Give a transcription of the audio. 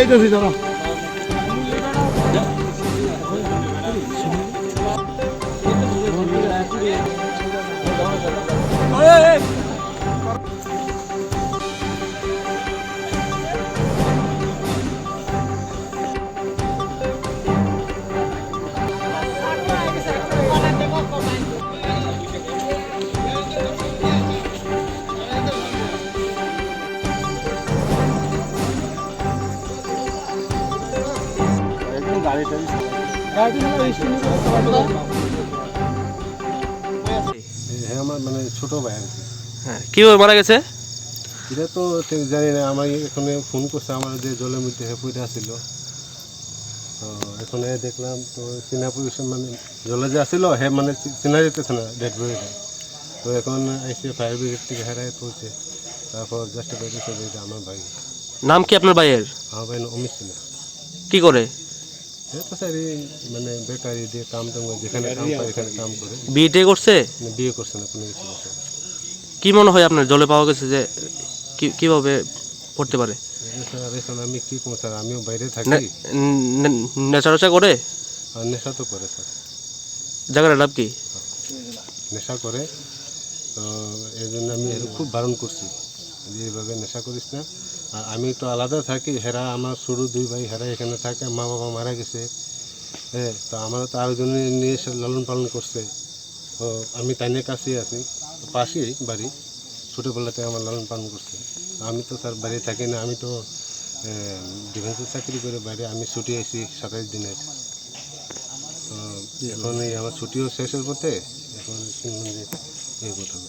এইতেছি দাঁড়া। হ্যাঁ আমার মানে ছোট ভাই আর কি। হ্যাঁ, কিভাবে মারা গেছে? এটা তো ঠিক জানি না, আমার এখানে ফোন করছে আমার যে জলের মধ্যে পড়ে আসছিল, তো এখানে দেখলাম তো চিনা পজিশন মানে জলে যে আসছিল হ্যাঁ মানে চিনা যেতেছে না ডেড বডিটা। তো এখন এসে ফায়ার ব্রিগেড থেকে হেরাই পড়ছে, তারপর জাস্ট বেরিয়েছে যে এটা আমার ভাই। নাম কি আপনার ভাইয়ের? আমার ভাই অমিত সিনহা। কি করে? তো স্যার এই মানে বেকারি দিয়ে কাম টাম যেখানে কাম পায় এখানে কাম করে। বিয়ে করছে? বিয়ে করছে না কোনো কিছু করছে না। কি মনে হয় আপনার জলে পাওয়া গেছে যে কিভাবে পড়তে পারে? স্যার এখন আমি কি করবো স্যার, আমিও বাইরে থাকি। নেশা করে? আর নেশা তো করে স্যার। জায়গাটার নাম কি? নেশা করে, তো এই জন্য আমি খুব বারণ করছি যে এইভাবে নেশা করিস না। আর আমি তো আলাদা থাকি, হেরা আমার শুরু দুই ভাই হেরা এখানে থাকে, মা বাবা মারা গেছে। হ্যাঁ, তো আমারও তো আরেকজনে নিয়ে এসে লালন পালন করছে, তো আমি তাইনের কাছেই আছি, পাশেই বাড়ি, ছোটোবেলাতে আমার লালন পালন করছে। আমি তো স্যার বাড়ি থাকি না, আমি তো ডিফেন্সের চাকরি করে বাইরে আমি ছুটি আইছি 27 দিনের। তো এখন এই আমার ছুটিও শেষের পথে, এখন শুনলাম যে এই ঘটনা।